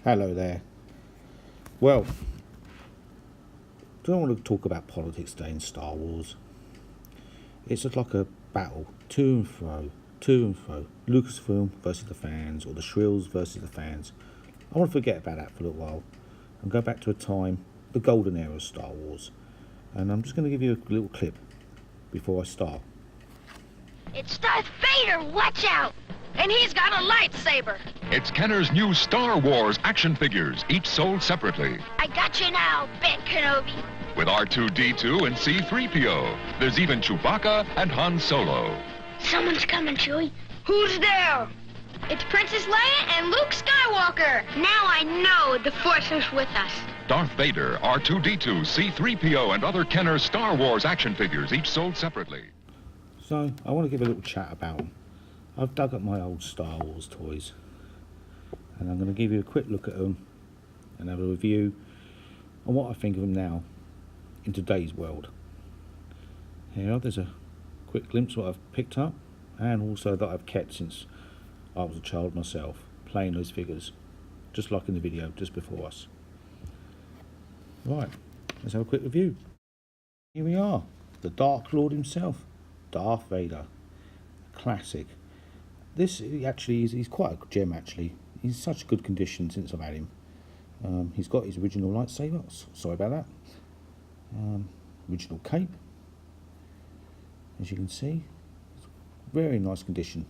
Hello there. Well, don't want to talk about politics today in Star Wars. It's just like a battle, to and fro, to and fro. Lucasfilm versus the fans, or the Shrills versus the fans. I want to forget about that for a little while and go back to a time, the golden era of Star Wars. And I'm just going to give you a little clip before I start. It's Darth Vader, watch out! And he's got a lightsaber. It's Kenner's new Star Wars action figures, each sold separately. I got you now, Ben Kenobi. With R2-D2 and C-3PO. There's even Chewbacca and Han Solo. Someone's coming, Chewie. Who's there? It's Princess Leia and Luke Skywalker. Now I know the Force is with us. Darth Vader, R2-D2, C-3PO, and other Kenner Star Wars action figures, each sold separately. So, I want to give a little chat about them. I've dug up my old Star Wars toys, and I'm going to give you a quick look at them and have a review on what I think of them now in today's world. Here, there's a quick glimpse of what I've picked up, and also that I've kept since I was a child myself, playing those figures, just like in the video just before us. Right, let's have a quick review. Here we are, the Dark Lord himself, Darth Vader, classic. This actually he's quite a gem actually. He's such good condition since I've had him. He's got his original lightsaber, sorry about that. Original cape, as you can see, very nice condition.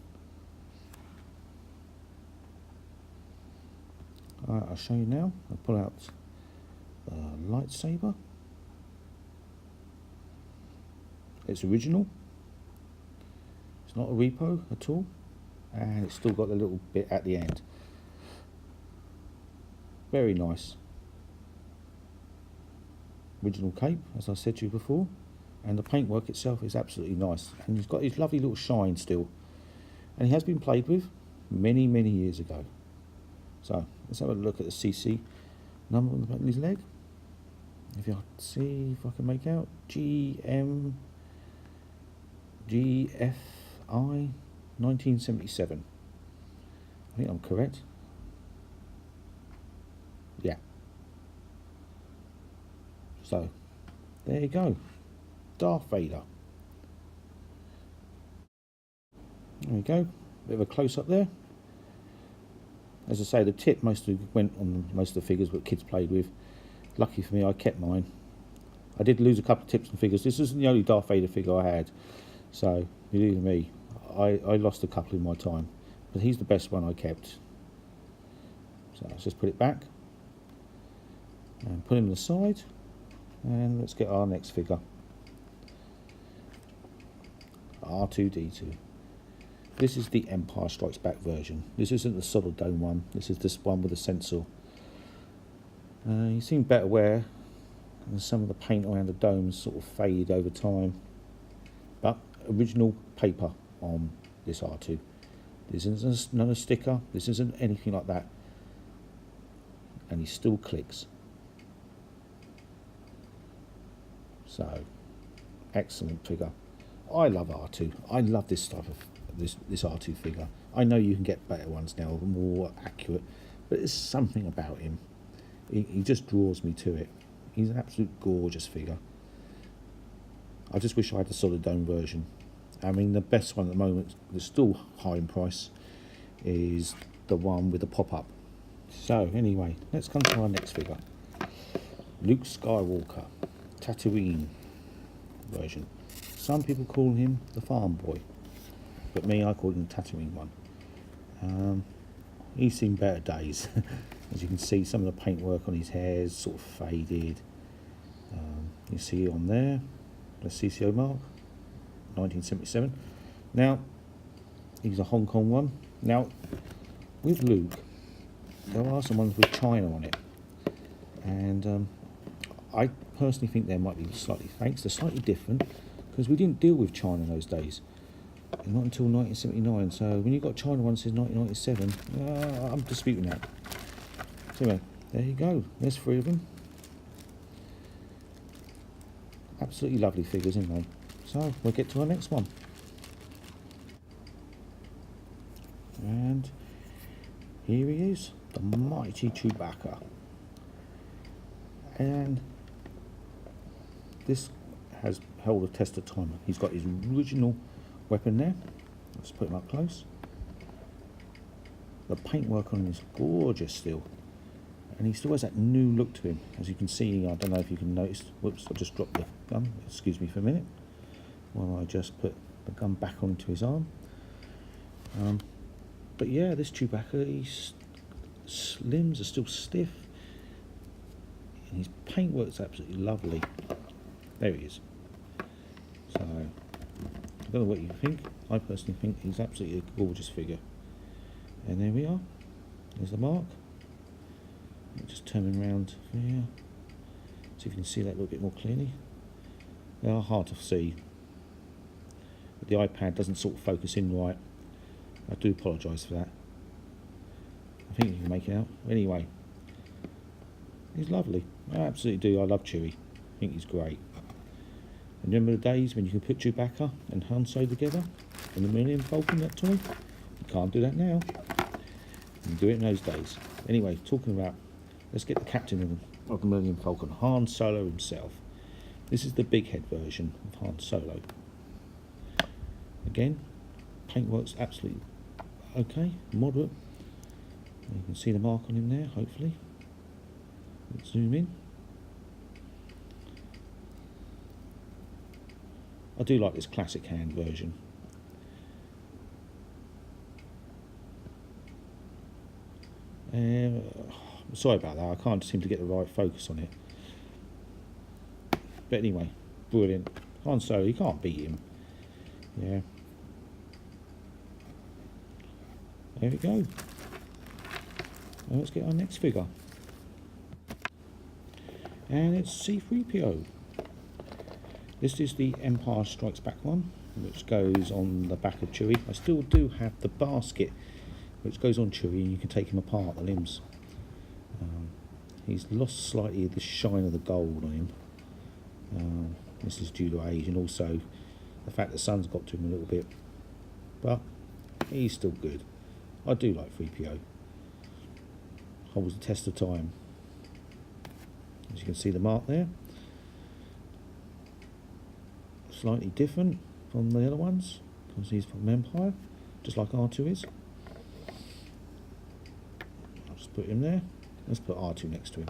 I'll show you now. I'll pull out the lightsaber. It's original. It's not a repo at all. And it's still got a little bit at the end. Very nice. Original cape, as I said to you before, and the paintwork itself is absolutely nice. And he's got his lovely little shine still. And he has been played with many, many years ago. So let's have a look at the CC number on the back of his leg. If you see if I can make out, GFI 1977. I think I'm correct. Yeah. So, there you go. Darth Vader. There we go. Bit of a close up there. As I say, the tip mostly went on most of the figures that kids played with. Lucky for me, I kept mine. I did lose a couple of tips and figures. This isn't the only Darth Vader figure I had. So, believe me, I lost a couple in my time, but he's the best one I kept. So let's just put it back and put him to the side, and let's get our next figure. R2-D2. This is the Empire Strikes Back version. This isn't the solid dome one. This is this one with the sensor. You seem better wear, and some of the paint around the domes sort of faded over time. But original paper on this R2. This isn't not a sticker, this isn't anything like that, and he still clicks. So excellent figure. I love R2. I love this type of this R2 figure. I know you can get better ones now, more accurate, but there's something about him. He just draws me to it. He's an absolute gorgeous figure. I just wish I had the solid dome version. I mean, the best one at the moment, that's still high in price, is the one with the pop-up. So, anyway, let's come to our next figure. Luke Skywalker, Tatooine version. Some people call him the farm boy, but me, I call him the Tatooine one. He's seen better days. As you can see, some of the paintwork on his hair is sort of faded. You see on there, the CCO mark. 1977. Now, he's a Hong Kong one. Now, with Luke, there are some ones with China on it, and I personally think there might be slightly, thanks, they're slightly different, because we didn't deal with China in those days, not until 1979. So when you got China one since 1997, I'm disputing that. So anyway, there you go. There's three of them. Absolutely lovely figures, aren't they? So we'll get to our next one. And here he is, the mighty Chewbacca. And this has held a test of time. He's got his original weapon there. Let's put him up close. The paintwork on him is gorgeous still. And he still has that new look to him. As you can see, I don't know if you can notice. Whoops, I just dropped the gun. Excuse me for a minute. While I just put the gun back onto his arm. But yeah, this Chewbacca, his limbs are still stiff. And his paintwork's absolutely lovely. There he is. So, I don't know what you think. I personally think he's absolutely a gorgeous figure. And there we are. There's the mark. Just turn him around here. See if you can see that a little bit more clearly. They are hard to see. But the iPad doesn't sort of focus in right. I do apologise for that. I think you can make it out. Anyway, he's lovely. I absolutely do. I love Chewie. I think he's great. And remember the days when you could put Chewbacca and Han Solo together in the Millennium Falcon, that toy? You can't do that now. You can do it in those days. Anyway, talking about, let's get the captain of the Millennium Falcon, Han Solo himself. This is the big head version of Han Solo. Again, paintwork's absolutely okay, moderate. You can see the mark on him there, hopefully. Let's zoom in. I do like this classic hand version. Sorry about that, I can't seem to get the right focus on it. But anyway, brilliant. Han Solo, you can't beat him. Yeah. There we go. Now let's get our next figure. And it's C-3PO. This is the Empire Strikes Back one, which goes on the back of Chewie. I still do have the basket, which goes on Chewie, and you can take him apart, the limbs. He's lost slightly the shine of the gold on him. This is due to age, and also the fact the sun's got to him a little bit. But he's still good. I do like 3PO. Holds the test of time. As you can see the mark there. Slightly different from the other ones, because he's from Empire, just like R2 is. I'll just put him there. Let's put R2 next to him,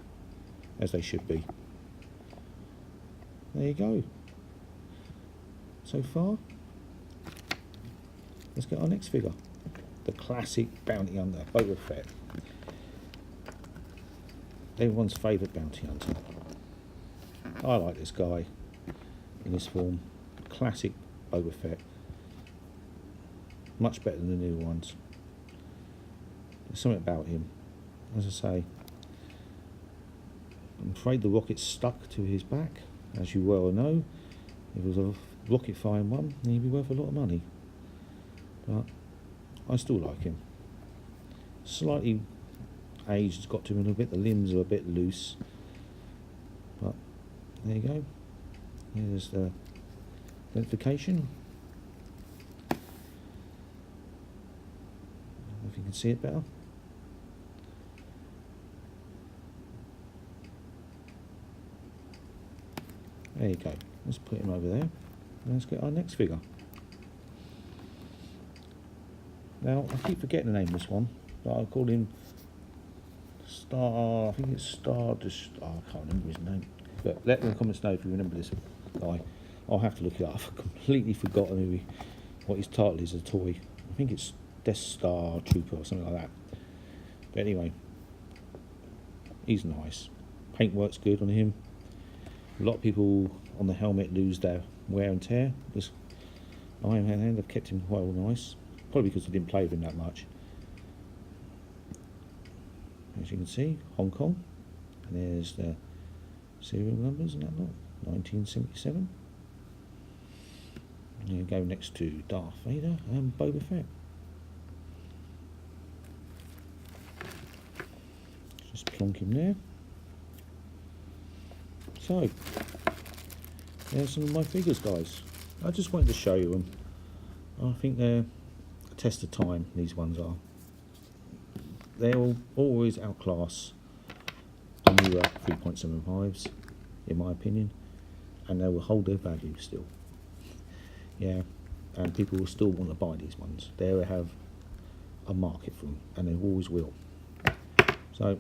as they should be. There you go. So far, let's get our next figure. The classic bounty hunter, Boba Fett. Everyone's favourite bounty hunter. I like this guy in this form. Classic Boba Fett. Much better than the new ones. There's something about him. As I say, I'm afraid the rocket's stuck to his back. As you well know, if it was a rocket firing one, he'd be worth a lot of money. But I still like him. Slightly age has got to him a little bit. The limbs are a bit loose. But there you go. Here's the identification. If you can see it better. There you go. Let's put him over there. Let's get our next figure. Now, I keep forgetting the name of this one, but I'll call him Star, I think it's Star, I can't remember his name. But let me in the comments know if you remember this guy. I'll have to look it up. I've completely forgotten what his title is as a toy. I think it's Death Star Trooper or something like that. But anyway, he's nice. Paintwork's good on him. A lot of people on the helmet lose their wear and tear. This Iron Man, they've kept him well nice. Probably because I didn't play with him that much. As you can see, Hong Kong. And there's the serial numbers and that lot. 1977. And you go next to Darth Vader and Boba Fett. Just plonk him there. So, there's some of my figures, guys. I just wanted to show you them. I think they're a test of time, these ones are. they'll always outclass the newer 3.75s, in my opinion, and they will hold their value still. Yeah, and people will still want to buy these ones. They have a market for them, and they always will. So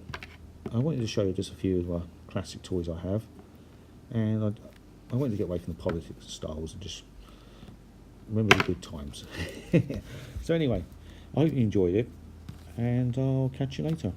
I wanted to show you just a few of the classic toys I have, and I wanted to get away from the politics of Star Wars and just remember the good times. So anyway, I hope you enjoyed it, and I'll catch you later.